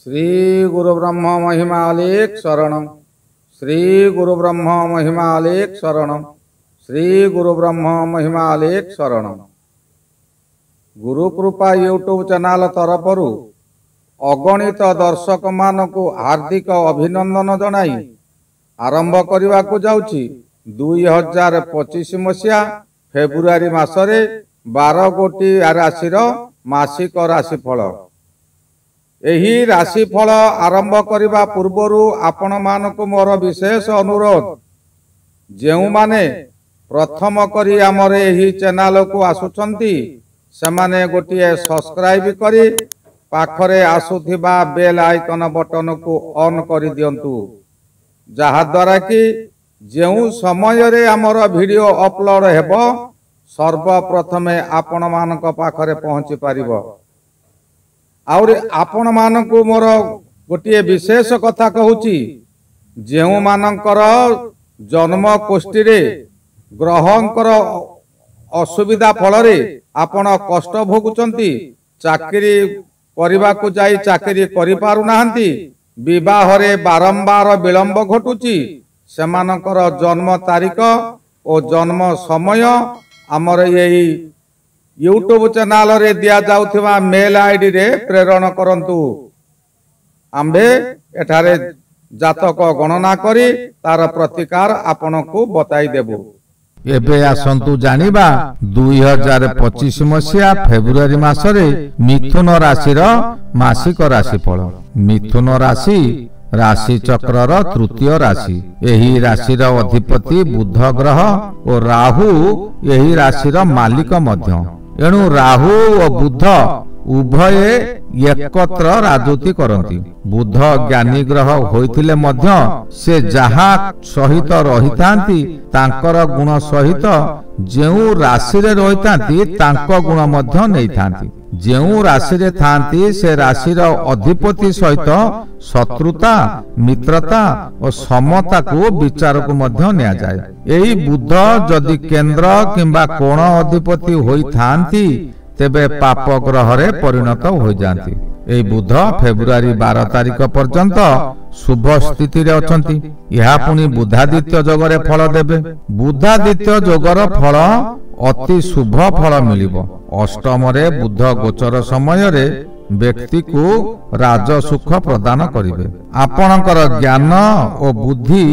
श्री गुरु ब्रह्म महिमालेख शरणम। श्री गुरु ब्रह्म महिमालेख शरणम। श्री गुरु ब्रह्म महिमालेख शरणम। गुरु कृपा यूट्यूब चैनल तरफरु अगणित दर्शक मानकु हार्दिक अभिनंदन जनाई आरंभ करने को जाउछि 2025 मसीहा फेब्रुआरी मासरे 12 गोटी राशि मासिक राशिफल। एही राशिफल आरंभ करने पूर्वरु आपण मानकु मोर विशेष अनुरोध, जेउ माने प्रथम करी आमर एही चैनल को आसुचंती सेमाने गोटिए सब्सक्राइब करी पाखरे आसुथिबा बेल आइकन बटन को ऑन करी दियंतु, जहा द्वारा कि जेउ समय रे आमर वीडियो अपलोड हेबो सर्वप्रथमे आपण मानक पाखरे पहुंची पारिबो। और आपण मानकु मोर गोटिए विशेष कथा कहूची, जेउ मानकर जन्म कोष्ठी रे ग्रहंकर असुविधा फल रे आपण कष्ट भोगुचंती, चाकरी करबा को जाई चाकरी करि पारु नाहंती, विवाह रे बारंबार विलंब घटुची, सेमानकर जन्म तारीख और जन्म समय आमर यही यूट्यूब चैनल रे दिया जाउथिबा मेल आईडी रे प्रेरण करंतु। आंबे एठारे जातक गणना करी तार प्रतिकार आपन को बताई देबु। एबे आसंतु जानिबा 2025 मसीहा फेब्रुआरी मासरे मिथुन राशिर मासिक राशिफल। मिथुन राशि राशि चक्रर तृतीय राशि। एही राशिर अधिपति बुध ग्रह और राहु एही राशिर मालिक मध्य। एणु राहु और बुध उभय एकत्र राजती करती। बुध ज्ञानी ग्रह होइथिले मध्य से जहा सहित रहितांती तांकर गुण सहित जेउ राशि रे रहितांती तांको गुण मध्य नैथांती। जेउ राशि रे थांती से राशिर अधिपति सहित शत्रुता मित्रता और समता को विचार को मध्य निया जाए। एही बुध जदि केंद्र किंबा कोण अधिपति होई थांती तेबे पाप ग्रह रे परिणत हो जाती। एही बुध फेब्रुआरी 12 तारिख पर्यंत शुभ स्थिति रे अछंती। यहा पुनी बुधादित्य जोगरे फल देबे। बुधादित्य जोगर फल अति शुभ फल मिलिबो। अष्टम रे बुध गोचर समय रे व्यक्ति को राजसुख प्रदान करिवे। आपणकर ज्ञान और बुद्धि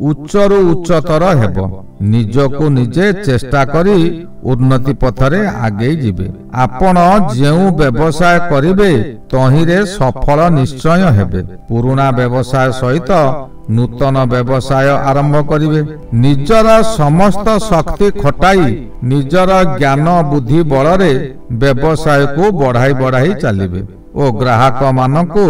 उच्चरु उच्चतर हेबो। निजको निजे चेष्टा करी उन्नति पथरे आगे जिबे। आपण जेउ व्यवसाय करिवे तहिरे सफल निश्चय हेबे। पुराना व्यवसाय सहित नूतन व्यवसाय आरंभ करिवे। निजर समस्त शक्ति खटाई निजर ज्ञान बुद्धि बलरे व्यवसाय को बढ़ाई बढ़ाई चलिवे ओ ग्राहक मानकु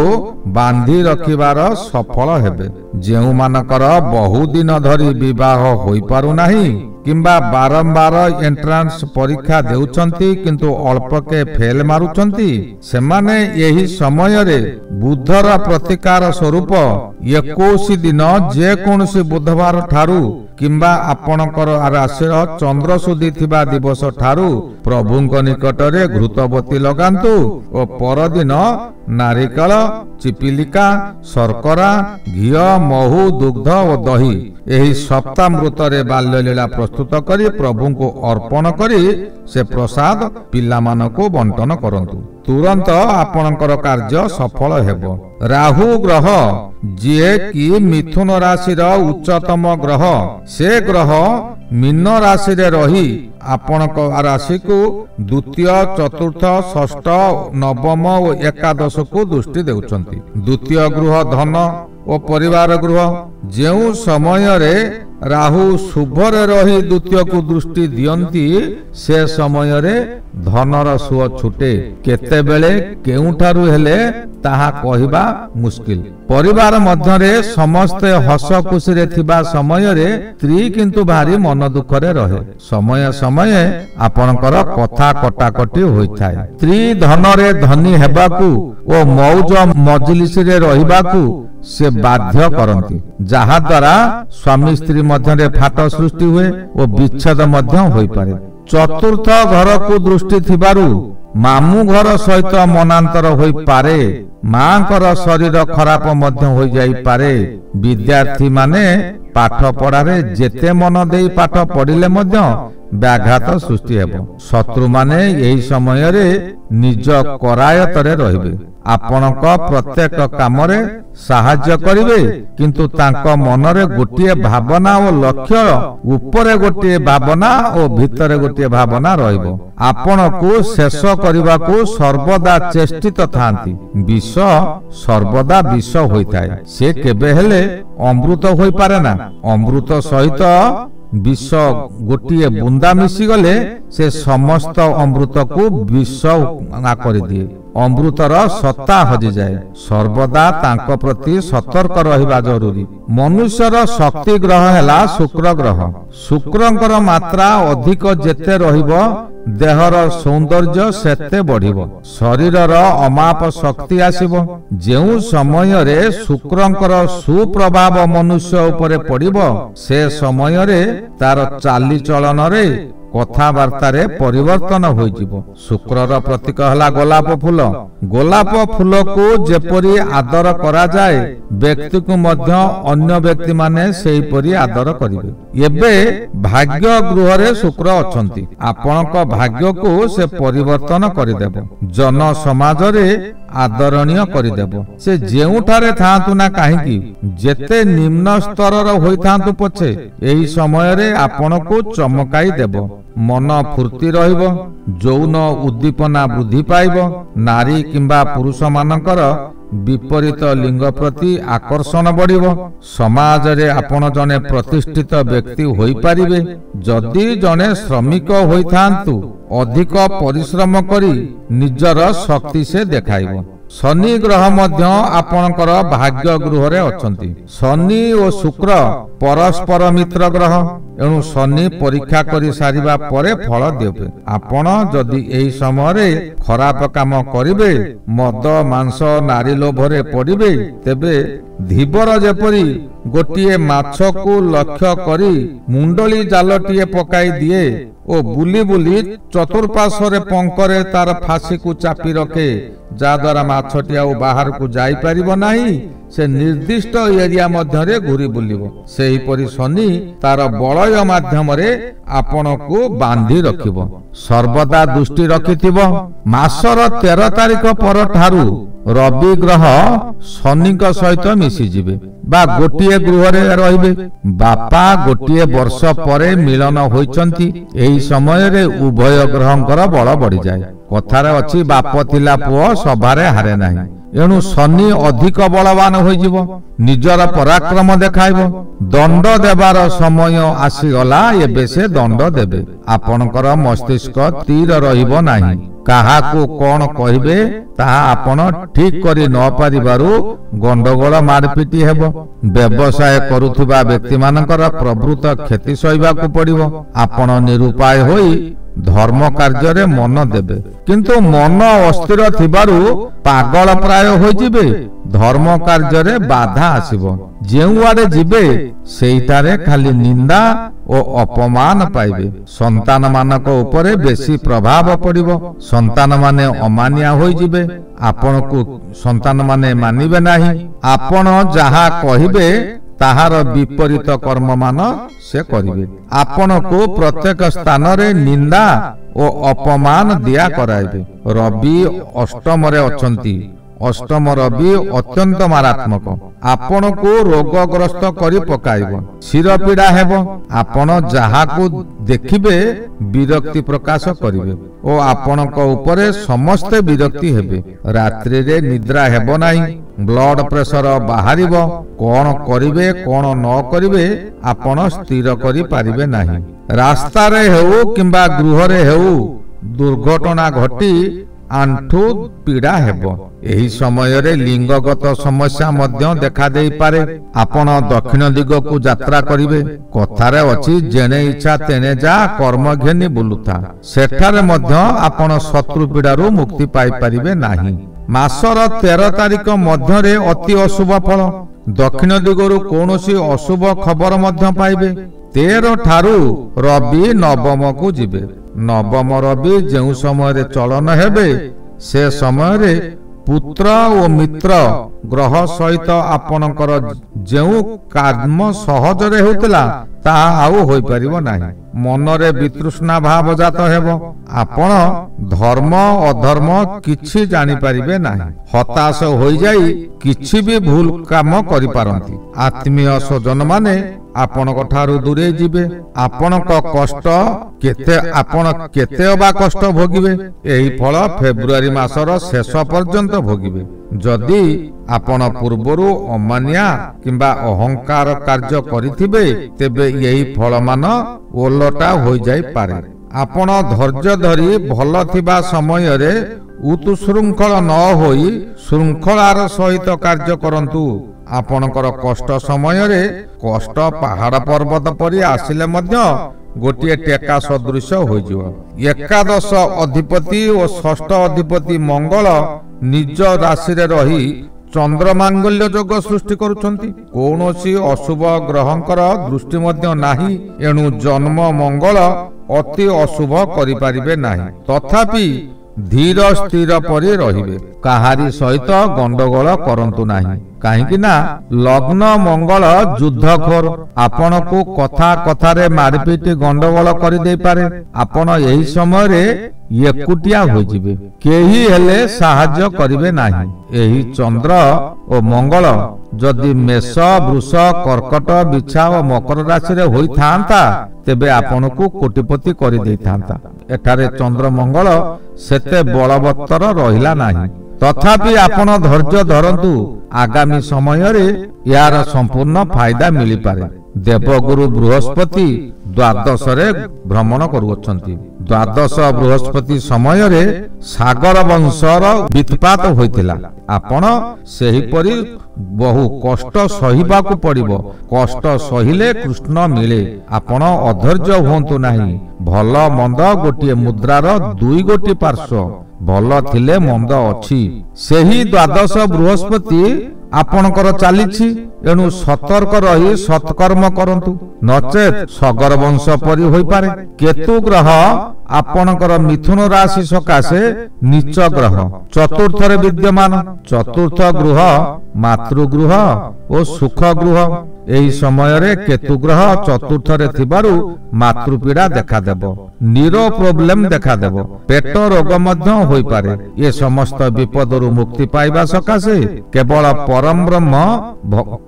बांधी रखिबार सफल हेबे। जेउ मानकर बहु दिन धरी विवाह होई पारु नाही किंबा बारंबार एंट्रांस परीक्षा देउचंती किंतु अल्प के फेल मारुचंती, सेमाने यही समय रे बुधर प्रतिकार स्वरूप 21 दिन जे कोनसी बुधवार ठारू किंबा आपणकर राशिर चंद्र सुधी थिबा दिवस ठारू प्रभुंक निकट रे घृतबती लगांतु और परदिन नारिकल चिपिलिका शर्करा घी महू दुग्ध और दही एही सप्तामृत रे बाल्य लीला प्रस्तुत करी प्रभु को अर्पण करी से प्रसाद पिला मानको बंटन करंतु। तुरंत आपणकर कार्य सफल हेबो। राहु ग्रह जे कि मिथुन राशिर उच्चतम ग्रह, से ग्रह मीन राशि रे रही आपणक राशि को द्वितीय चतुर्थ षष्ठ नवम और एकादश को दृष्टि देउचंती। द्वितीय गृह धन और परिवार गृह। जेउ समय रे राहु शुभर रही द्वितीय को दृष्टि दियंती से समय रे धनर सुଅ छुटे। केते बेले केउठारु हेले ताहा कहिबा मुश्किल। परिवार मध्य रे समस्ते हस खुशी रे थिबा समय रे स्त्री किंतु भारी मन दुख रे रहे। समय समय आपणकर कथा कटाकटी होइथाय। स्त्री धन रे धनी हेबाकू ओ मौज मजलिस रे रहिबाकू से बाध्य करती, जहा द्वारा स्वामी स्त्री मध्य फाट सृष्टि हुए और विच्छेद मध्य होई पारे। चतुर्थ घर को दृष्टि थिबारु ମାମୁଁ ଘର ସହିତ ମନାନ୍ତର ହୋଇପାରେ, ମାଙ୍କର ଶରୀର ଖରାପ ମଧ୍ୟ ହୋଇଯାଇପାରେ। ବିଦ୍ୟାର୍ଥୀ ମାନେ ପାଠ ପଢାରେ ଯେତେ ମନ ଦେଇ ପାଠ ପଢିଲେ ମଧ୍ୟ ବ୍ୟାଘାତ ସୃଷ୍ଟି ହେବ। ଶତ୍ରୁମାନେ ଏହି ସମୟରେ ନିଜ କରାୟତରେ ରହିବେ। ଆପଣଙ୍କ ପ୍ରତ୍ୟେକ କାମରେ ସାହାଯ୍ୟ କରିବେ, କିନ୍ତୁ ତାଙ୍କ ମନରେ ଗୋଟିଏ ଭାବନା ଓ ଲକ୍ଷ୍ୟ, ଉପରେ ଗୋଟିଏ ଭାବନା ଓ ଭିତରେ ଗୋଟିଏ ଭାବନା ରହିବ। ଆପଣଙ୍କୁ ଶେଷ କରିବାକୁ ସର୍ବଦା ଚେଷ୍ଟିତ ଥାନ୍ତି। ବିଷ ସର୍ବଦା ବିଷ ହୋଇଥାଏ, ସେ କେବେ ହେଲେ ଅମୃତ ହୋଇପାରେ ନା। ଅମୃତ ସହିତ ବିଷ ଗୋଟିଏ ବୁନ୍ଦା ମିଶିଗଲେ ସେ ସମସ୍ତ ଅମୃତକୁ ବିଷ କରିଦିଏ। ଅମୃତର ସତ୍ତା ହଜିଯାଏ। ସର୍ବଦା ତାଙ୍କ ପ୍ରତି ସତର୍କ ରହିବା ଜରୁରୀ। ମନୁଷ୍ୟର ଶକ୍ତି ଗ୍ରହ ହେଲା ଶୁକ୍ର ଗ୍ରହ। ଶୁକ୍ରଙ୍କର ମାତ୍ରା ଅଧିକ ଯେତେ ରହିବ, ଦେହର ସୌନ୍ଦର୍ଯ୍ୟ ସେତେ ବଢିବ, ଶରୀରର ଅମାପ ଶକ୍ତି ଆସିବ। ଯେଉଁ ସମୟରେ ଶୁକ୍ରଙ୍କର ସୁପ୍ରଭାବ ମନୁଷ୍ୟ ଉପରେ ପଡିବ, ସେ ସମୟରେ ତାର ଚାଲିଚଳନରେ, କଥାବାର୍ତ୍ତାରେ ପରିବର୍ତ୍ତନ ହୋଇଯିବ। ଶୁକ୍ରର ପ୍ରତୀକ ହେଲା ଗୋଲାପ ଫୁଲ। ଗୋଲାପ ଫୁଲକୁ ଯେପରି ଆଦର କରାଯାଏ, ବ୍ୟକ୍ତିକୁ ମଧ୍ୟ ଅନ୍ୟ ବ୍ୟକ୍ତିମାନେ ସେହିପରି ଆଦର କରିବେ। ଏବେ ଭାଗ୍ୟ ଗୃହରେ ଶୁକ୍ର ଅଛନ୍ତି। ଆପଣଙ୍କ ଭାଗ୍ୟକୁ ସେ ପରିବର୍ତ୍ତନ କରିଦେବ, ଜନ ସମାଜରେ ଆଦରଣୀୟ କରିଦେବ। ସେ ଯେଉଁଠାରେ ଥାଆନ୍ତୁ ନା କାହିଁକି, ଯେତେ ନିମ୍ନ ସ୍ତରର ହୋଇଥାନ୍ତୁ ପଛେ, ଏହି ସମୟରେ ଆପଣଙ୍କୁ ଚମକାଇ ଦେବ। ମନ ଫୁର୍ତ୍ତି ରହିବ, ଯୌନ ଉଦ୍ଦୀପନା ବୃଦ୍ଧି ପାଇବ। ନାରୀ କିମ୍ବା ପୁରୁଷ ମାନଙ୍କର ବିପରୀତ ଲିଙ୍ଗ ପ୍ରତି ଆକର୍ଷଣ ବଢିବ। ସମାଜରେ ଆପଣ ଜଣେ ପ୍ରତିଷ୍ଠିତ ବ୍ୟକ୍ତି ହୋଇପାରିବେ। ଯଦି ଜଣେ ଶ୍ରମିକ ହୋଇଥାନ୍ତୁ, ଅଧିକ ପରିଶ୍ରମ କରି ନିଜର ଶକ୍ତି ସେ ଦେଖାଇବ। ଶନି ଗ୍ରହ ମଧ୍ୟ ଆପଣଙ୍କର ଭାଗ୍ୟ ଗୃହରେ ଅଛନ୍ତି। ଶନି ଓ ଶୁକ୍ର ପରସ୍ପର ମିତ୍ର ଗ୍ରହ, ଏଣୁ ଶନି ପରୀକ୍ଷା କରି ସାରିବା ପରେ ଫଳ ଦେବେ। ଆପଣ ଯଦି ଏହି ସମୟରେ ଖରାପ କାମ କରିବେ, ମଦ ମାଂସ ନାରୀ ଲୋଭରେ ପଡିବେ, ତେବେ ଧୀବର ଯେପରି ଗୋଟିଏ ମାଛକୁ ଲକ୍ଷ୍ୟ କରି ମୁଣ୍ଡଳି ଜାଲଟିଏ ପକାଇ ଦିଏ ଓ ବୁଲି ବୁଲି ଚତୁର୍ପାର୍ଶ୍ୱରେ ପଙ୍କରେ ତାର ଫାଶିକୁ ଚାପି ରଖେ, ଯାହାଦ୍ୱାରା ମାଛଟି ଆଉ ବାହାରକୁ ଯାଇପାରିବ ନାହିଁ, ସେ ନିର୍ଦ୍ଦିଷ୍ଟ ଏରିଆ ମଧ୍ୟରେ ଘୁରି ବୁଲିବ। ସେହିପରି ଶନି ତାର ବଳୟ ମାଧ୍ୟମରେ ଆପଣଙ୍କୁ ବାନ୍ଧି ରଖିବ। ସର୍ବଦା ଦୃଷ୍ଟି ରଖିଥିବ। ମାସର 13 ତାରିଖ ପରଠାରୁ ରବି ଗ୍ରହ ଶନିଙ୍କ ସହିତ ମିଶିଯିବେ ବା ଗୋଟିଏ ଗୃହରେ ରହିବେ। ବାପା ଗୋଟିଏ ବର୍ଷ ପରେ ମିଳନ ହୋଇଛନ୍ତି। ଏହି ସମୟରେ ଉଭୟ ଗ୍ରହଙ୍କର ବଳ ବଢିଯାଏ। କଥାରେ ଅଛି, ବାପ ଥିଲା ପୁଅ ସଭାରେ ହାରେ ନାହିଁ। ଏଣୁ ଶନି ଅଧିକ ବଳବାନ ହୋଇଯିବ, ନିଜର ପରାକ୍ରମ ଦେଖାଇବ। ଦଣ୍ଡ ଦେବାର ସମୟ ଆସିଗଲା, ଏବେ ସେ ଦଣ୍ଡ ଦେବେ। ଆପଣଙ୍କର ମସ୍ତିଷ୍କ ସ୍ଥିର ରହିବ ନାହିଁ। କାହାକୁ କଣ କହିବେ ତାହା ଆପଣ ଠିକ କରି ନ ପାରିବାରୁ ଗଣ୍ଡଗୋଳ ମାରପିଟି ହେବ। ବ୍ୟବସାୟ କରୁଥିବା ବ୍ୟକ୍ତିମାନଙ୍କର ପ୍ରଭୃତ କ୍ଷତି ସହିବାକୁ ପଡିବ। ଆପଣ ନିରୁପାୟ ହୋଇ ଧର୍ମ କାର୍ଯ୍ୟରେ ମନ ଦେବେ, କିନ୍ତୁ ମନ ଅସ୍ଥିର ଥିବାରୁ ପାଗଳ ପ୍ରାୟ ହୋଇଯିବେ। ଧର୍ମ କାର୍ଯ୍ୟରେ ବାଧା ଆସିବ। ଯେଉଁଆଡେ ଯିବେ ସେଇଠାରେ ଖାଲି ନିନ୍ଦା ଓ ଅପମାନ ପାଇବେ। ସନ୍ତାନ ମାନଙ୍କ ଉପରେ ବେଶୀ ପ୍ରଭାବ ପଡିବ। ସନ୍ତାନ ମାନେ ଅମାନିଆ ହୋଇଯିବେ। ଆପଣଙ୍କୁ ସନ୍ତାନ ମାନେ ମାନିବେ ନାହିଁ। ଆପଣ ଯାହା କହିବେ ତାହାର ବିପରୀତ କର୍ମମାନ ସେ କରିବେ। ଆପଣଙ୍କୁ ପ୍ରତ୍ୟେକ ସ୍ଥାନରେ ନିନ୍ଦା ଓ ଅପମାନ ଦିଆ କରାଇବେ। ରବି ଅଷ୍ଟମରେ ଅଛନ୍ତି। ଅଷ୍ଟମ ରବି ଅତ୍ୟନ୍ତ ମାରାତ୍ମକ। ଆପଣଙ୍କୁ ରୋଗଗ୍ରସ୍ତ କରି ପକାଇବ। ଶିର ପୀଡା ହେବ। ଆପଣ ଯାହାକୁ ଦେଖିବେ ବିରକ୍ତି ପ୍ରକାଶ କରିବେ ଓ ଆପଣଙ୍କ ଉପରେ ସମସ୍ତେ ବିରକ୍ତି ହେବେ। ରାତ୍ରିରେ ନିଦ୍ରା ହେବ ନାହିଁ। ବ୍ଲଡ ପ୍ରେସର ବାହାରିବ। କଣ କରିବେ କଣ ନ କରିବେ ଆପଣ ସ୍ଥିର କରି ପାରିବେ ନାହିଁ। ରାସ୍ତାରେ ହେଉ କିମ୍ବା ଗୃହରେ ହେଉ ଦୁର୍ଘଟଣା ଘଟି ଆଣ୍ଠୁ ପୀଡା ହେବ। ଏହି ସମୟରେ ଲିଙ୍ଗଗତ ସମସ୍ୟା ମଧ୍ୟ ଦେଖା ଦେଇପାରେ। ଆପଣ ଦକ୍ଷିଣ ଦିଗକୁ ଯାତ୍ରା କରିବେ। କଥାରେ ଅଛି, ଯେଣେ ଇଚ୍ଛା ତେଣେ ଯା, କର୍ମ ଘେନି ବୁଲୁଥା। ସେଠାରେ ମଧ୍ୟ ଆପଣ ଶତ୍ରୁ ପୀଡାରୁ ମୁକ୍ତି ପାଇପାରିବେ ନାହିଁ। ମାସର 13 ତାରିଖ ମଧ୍ୟରେ ଅତି ଅଶୁଭ ଫଳ। ଦକ୍ଷିଣ ଦିଗରୁ କୌଣସି ଅଶୁଭ ଖବର ମଧ୍ୟ ପାଇବେ। 13 ଠାରୁ ରବି ନବମକୁ ଯିବେ। ନବମ ରବି ଯେଉଁ ସମୟରେ ଚଳନ ହେବେ ସେ ସମୟରେ ପୁତ୍ର ଓ ମିତ୍ର ଗ୍ରହ ସହିତ ଆପଣଙ୍କର ଯେଉଁ କାମ ସହଜରେ ହେଉଥିଲା ତାହା ଆଉ ହୋଇପାରିବ ନାହିଁ। ମନରେ ବିତୃଷ୍ଣା ଭାବ ଜାତ ହେବ। ଆପଣ ଧର୍ମ ଅଧର୍ମ କିଛି ଜାଣିପାରିବେ ନାହିଁ। ହତାଶ ହୋଇଯାଇ କିଛି ବି ଭୁଲ କାମ କରିପାରନ୍ତି। ଆତ୍ମୀୟ ସ୍ୱଜନ ମାନେ ଆପଣଙ୍କ ଠାରୁ ଦୂରେଇ ଯିବେ। ଆପଣଙ୍କ କଷ୍ଟ ଆପଣ କେତେ ଅବା କଷ୍ଟ ଭୋଗିବେ। ଏହି ଫଳ ଫେବୃଆରୀ ମାସର ଶେଷ ପର୍ଯ୍ୟନ୍ତ ଭୋଗିବେ। ଯଦି ଆପଣ ପୂର୍ବରୁ ଅମାନିଆ କିମ୍ବା ଅହଙ୍କାର କାର୍ଯ୍ୟ କରିଥିବେ ତେବେ ଏହି ଫଳମାନ ଓଲଟା ହୋଇଯାଇପାରେ। ଆପଣ ଧୈର୍ଯ୍ୟ ଧରି ଭଲ ଥିବା ସମୟରେ ଉତ୍ଶୃଙ୍ଖଳ ନ ହୋଇ ଶୃଙ୍ଖଳାର ସହିତ କାର୍ଯ୍ୟ କରନ୍ତୁ। ଆପଣଙ୍କର କଷ୍ଟ ସମୟରେ କଷ୍ଟ ପାହାଡ଼ ପର୍ବତ ପରି ଆସିଲେ ମଧ୍ୟ ଗୋଟିଏ ଟେକା ସଦୃଶ ହୋଇଯିବ। ଏକାଦଶ ଅଧିପତି ଓ ଷଷ୍ଠ ଅଧିପତି ମଙ୍ଗଳ ନିଜ ରାଶିରେ ରହି ଚନ୍ଦ୍ରମାଙ୍ଗଲ୍ୟ ଯୋଗ ସୃଷ୍ଟି କରୁଛନ୍ତି। କୌଣସି ଅଶୁଭ ଗ୍ରହଙ୍କର ଦୃଷ୍ଟି ମଧ୍ୟ ନାହିଁ। ଏଣୁ ଜନ୍ମ ମଙ୍ଗଳ ଅତି ଅଶୁଭ କରିପାରିବେ ନାହିଁ। ତଥାପି ଧୀର ସ୍ଥିର ପରି ରହିବେ। କାହାରି ସହିତ ଗଣ୍ଡଗୋଳ କରନ୍ତୁ ନାହିଁ। କାହିଁକି ନା ଲଗ୍ନ ମଙ୍ଗଳ ଯୁଦ୍ଧଖୋର। ଆପଣଙ୍କୁ କଥା କଥାରେ ମାରିପିଟି ଗଣ୍ଡଗୋଳ କରିଦେଇପାରେ। ଆପଣ ଏହି ସମୟରେ ଏକୁଟିଆ ହୋଇଯିବେ। କେହି ହେଲେ ସାହାଯ୍ୟ କରିବେ ନାହିଁ। ଏହି ଚନ୍ଦ୍ର ଓ ମଙ୍ଗଳ ଯଦି ମେଷ ବୃଷ କର୍କଟ ବିଛା ଓ ମକର ରାଶିରେ ହୋଇଥାନ୍ତା ତେବେ ଆପଣଙ୍କୁ କୋଟିପତି କରିଦେଇଥାନ୍ତା। ଏଠାରେ ଚନ୍ଦ୍ର ମଙ୍ଗଳ ସେତେ ବଳବତ୍ତର ରହିଲା ନାହିଁ। ତଥାପି ଆପଣ ଧୈର୍ଯ୍ୟ ଧରନ୍ତୁ। ଆଗାମୀ ସମୟରେ ଏହାର ସମ୍ପୂର୍ଣ୍ଣ ଫାଇଦା ମିଳିପାରେ। ଦେବଗୁରୁ ବୃହସ୍ପତି ଦ୍ୱାଦଶରେ ଭ୍ରମଣ କରୁଅଛନ୍ତି। ଦ୍ୱାଦଶ ବୃହସ୍ପତି ସମୟରେ ସାଗର ବଂଶର ବିତ୍ପାତ ହୋଇଥିଲା। ଆପଣ ସେହିପରି ବହୁ କଷ୍ଟ ସହିବାକୁ ପଡ଼ିବ। କଷ୍ଟ ସହିଲେ କୃଷ୍ଣ ମିଳେ। ଆପଣ ଅଧୈର୍ଯ୍ୟ ହୁଅନ୍ତୁ ନାହିଁ। ଭଲ ମନ୍ଦ ଗୋଟିଏ ମୁଦ୍ରାର ଦୁଇ ଗୋଟି ପାର୍ଶ୍ୱ। ଭଲ ଥିଲେ ମନ୍ଦ ଅଛି। ସେହି ଦ୍ୱାଦଶ ବୃହସ୍ପତି ଆପଣଙ୍କର ଚାଲିଛି। ଏଣୁ ସତର୍କ ରହି ସତ୍କର୍ମ କରନ୍ତୁ, ନଚେତ୍ ସଗର ବଂଶ ପରି ହୋଇପାରେ। କେତୁ ଗ୍ରହ ଆପଣଙ୍କର ମିଥୁନ ରାଶି ସକାଶେ ନୀଚ ଗ୍ରହ ଚତୁର୍ଥରେ ବିଦ୍ୟମାନ। ଚତୁର୍ଥ ଗୃହ ମାତୃଗୃହ ଓ ସୁଖ ଗୃହ। ଏହି ସମୟରେ କେତୁ ଗ୍ରହ ଚତୁର୍ଥରେ ଥିବାରୁ ମାତୃପୀଡ଼ା ଦେଖାଦେବ। ନିରୋ ପ୍ରୋବ୍ଲେମ ଦେଖାଦେବ। ପେଟ ରୋଗ ମଧ୍ୟ ହୋଇପାରେ। ଏ ସମସ୍ତ ବିପଦରୁ ମୁକ୍ତି ପାଇବା ସକାଶେ କେବଳ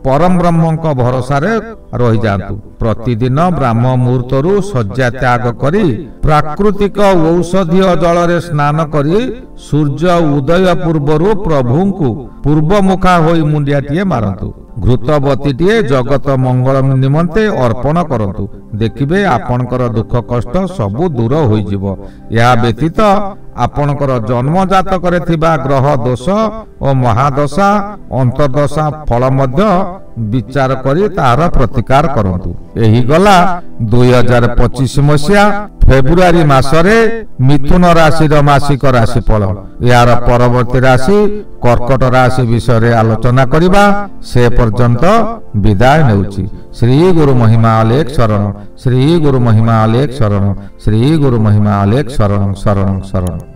ପରମ ବ୍ରହ୍ମଙ୍କ ଭରସାରେ ରହିଯାଆନ୍ତୁ। ପ୍ରତିଦିନ ବ୍ରାହ୍ମ ମୁହୂର୍ତ୍ତରୁ ଶଯ୍ୟା ତ୍ୟାଗ କରି ପ୍ରାକୃତିକ ଔଷଧୀୟ ଜଳରେ ସ୍ନାନ କରି ସୂର୍ଯ୍ୟ ଉଦୟ ପୂର୍ବରୁ ପ୍ରଭୁଙ୍କୁ ପୂର୍ବମୁଖା ହୋଇ ମୁଣ୍ଡିଆଟିଏ ମାରନ୍ତୁ। ଘୃତବତୀଟିଏ ଜଗତ ମଙ୍ଗଳ ନିମନ୍ତେ ଅର୍ପଣ କରନ୍ତୁ। ଦେଖିବେ ଆପଣଙ୍କର ଦୁଃଖ କଷ୍ଟ ସବୁ ଦୂର ହୋଇଯିବ। ଏହା ବ୍ୟତୀତ ଆପଣଙ୍କର ଜନ୍ମ ଜାତକରେ ଥିବା ଗ୍ରହ ଦୋଷ ଓ ମହାଦଶା ଅନ୍ତର୍ଦଶା ଫଳ ମଧ୍ୟ ବିଚାର କରି ତାହାର ପ୍ରତିକାର କରନ୍ତୁ। ଏହି ଗଲା 2025 ମସିହା ଫେବୃଆରୀ ମାସରେ ମିଥୁନ ରାଶିର ମାସିକ ରାଶିଫଳ। ଏହାର ପରବର୍ତ୍ତୀ ରାଶି କର୍କଟ ରାଶି ବିଷୟରେ ଆଲୋଚନା କରିବା। ସେ ପର୍ଯ୍ୟନ୍ତ ବିଦାୟ ନେଉଛି। ଶ୍ରୀ ଗୁରୁ ମହିମା ଅଲେଖ ଶରଣ। ଶ୍ରୀ ଗୁରୁ ମହିମା ଅଲେଖ ଶରଣ। ଶ୍ରୀ ଗୁରୁ ମହିମା ଅଲେଖ ଶରଣ ଶରଣ ଶରଣ।